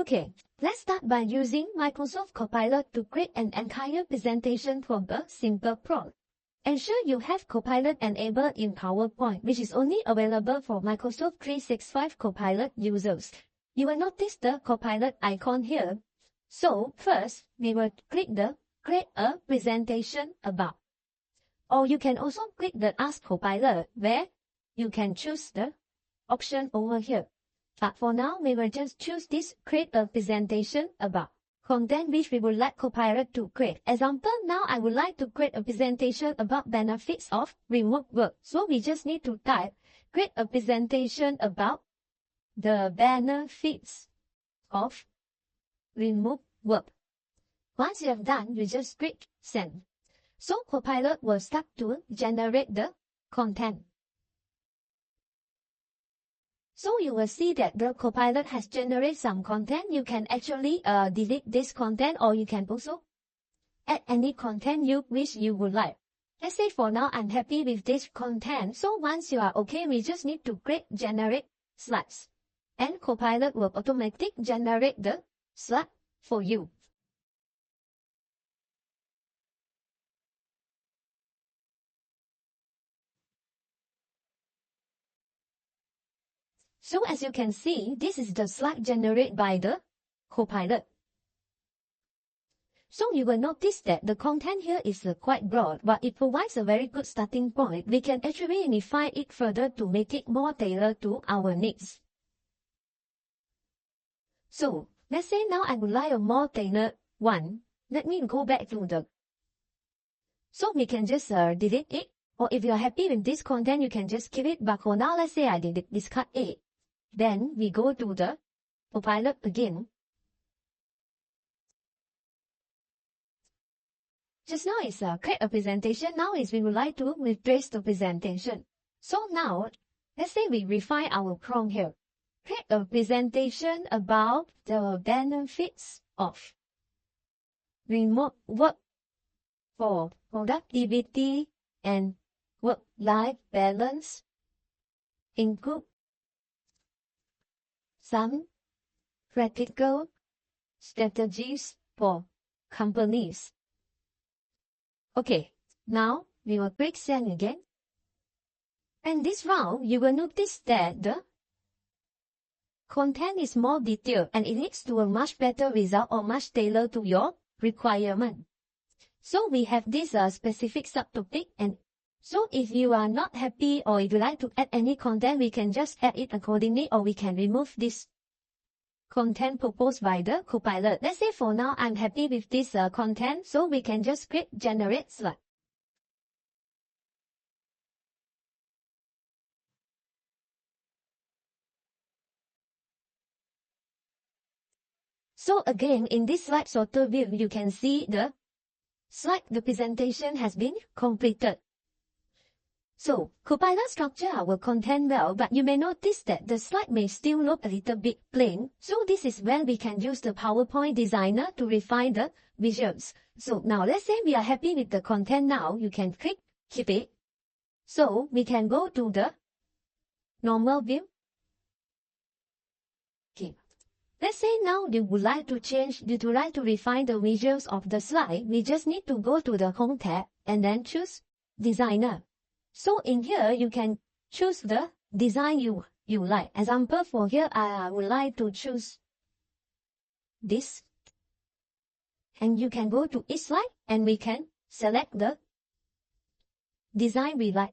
Okay, let's start by using Microsoft Copilot to create an entire presentation from a simple prompt. Ensure you have Copilot enabled in PowerPoint, which is only available for Microsoft 365 Copilot users. You will notice the Copilot icon here. So first, we will click the Create a Presentation About. Or you can also click the Ask Copilot, where you can choose the option over here. But for now, we will just choose this Create a Presentation About content which we would like Copilot to create. Example, now I would like to create a presentation about benefits of remote work. So we just need to type Create a Presentation About the benefits of remote work. Once you have done, you just click Send. So Copilot will start to generate the content. So you will see that the Copilot has generated some content. You can actually delete this content, or you can also add any content you wish you would like. Let's say for now I'm happy with this content. So once you are okay, we just need to click Generate Slides. And Copilot will automatically generate the slide for you. So as you can see, this is the slide generated by the Copilot. So you will notice that the content here is quite broad, but it provides a very good starting point. We can actually refine it further to make it more tailored to our needs. So let's say now I would like a more tailored one. Let me go back to the... So we can just delete it. Or if you are happy with this content, you can just keep it. But for now, let's say I discard it. Then we go to the Copilot again. Just now it's create a presentation. Now is we would like to replace the presentation. So now, let's say we refine our prompt here. Create a presentation about the benefits of remote work for productivity and work-life balance. Include some practical strategies for companies. Okay, now we will click Send again. And this round, you will notice that the content is more detailed and it leads to a much better result or much tailored to your requirement. So we have this specific subtopic, and so if you are not happy or if you like to add any content, we can just add it accordingly, or we can remove this content proposed by the Copilot. Let's say for now I'm happy with this content, so we can just click Generate Slide. So again, in this slide sorter view, you can see the presentation has been completed. So, Copilot structure our content well, but you may notice that the slide may still look a little bit plain. So this is where we can use the PowerPoint designer to refine the visuals. So now let's say we are happy with the content now, you can click Keep It. So we can go to the normal view. Okay. Let's say now you would like to refine the visuals of the slide. We just need to go to the Home tab and then choose Designer. So in here, you can choose the design you like. Example, for here, I would like to choose this. And you can go to each slide and we can select the design we like.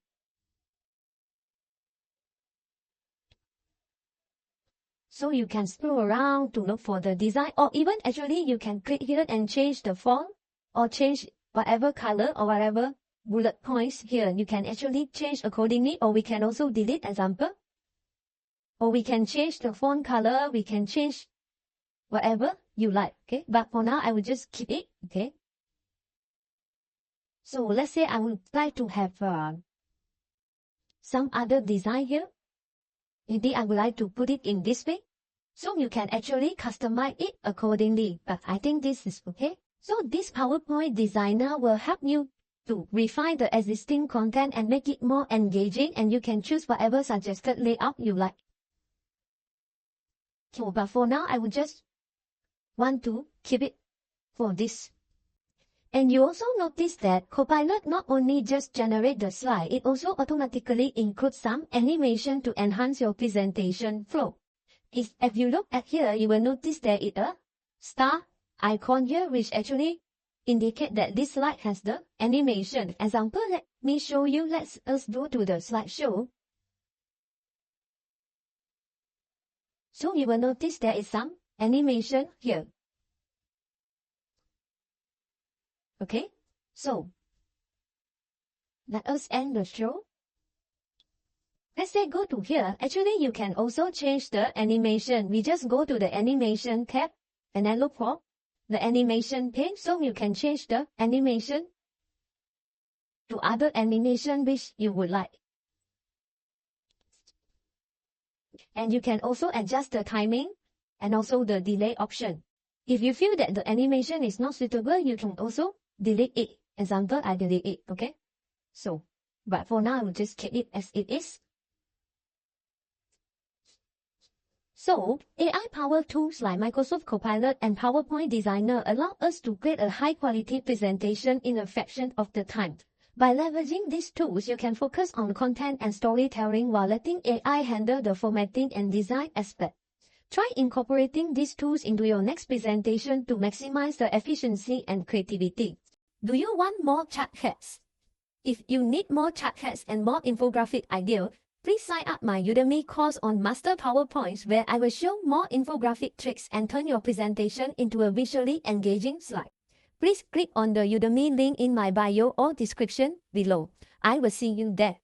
So you can scroll around to look for the design, or even actually you can click here and change the font or change whatever color or whatever bullet points here. You can actually change accordingly, or we can also delete example. Or we can change the font color, we can change whatever you like, okay? But for now, I will just keep it, okay? So let's say I would like to have some other design here. Maybe I would like to put it in this way. So you can actually customize it accordingly, but I think this is okay. So this PowerPoint designer will help you to refine the existing content and make it more engaging, and you can choose whatever suggested layout you like. So, but for now, I will just want to keep it for this. And you also notice that Copilot not only just generate the slide, it also automatically includes some animation to enhance your presentation flow. If you look at here, you will notice there is a star icon here, which actually indicate that this slide has the animation. Example, let me show you. Let us go to the slideshow. So you will notice there is some animation here. Okay, so let us end the show. Let's say go to here. Actually, you can also change the animation. We just go to the animation tab and then look for the animation page. So you can change the animation to other animation which you would like. And you can also adjust the timing and also the delay option. If you feel that the animation is not suitable, you can also delete it. Example, I delete it, okay? So, but for now, I will just keep it as it is. So, AI-powered tools like Microsoft Copilot and PowerPoint Designer allow us to create a high-quality presentation in a fraction of the time. By leveraging these tools, you can focus on content and storytelling while letting AI handle the formatting and design aspect. Try incorporating these tools into your next presentation to maximize the efficiency and creativity. Do you want more chart heads? If you need more chart heads and more infographic ideas, please sign up my Udemy course on Master PowerPoint, where I will show more infographic tricks and turn your presentation into a visually engaging slide. Please click on the Udemy link in my bio or description below. I will see you there.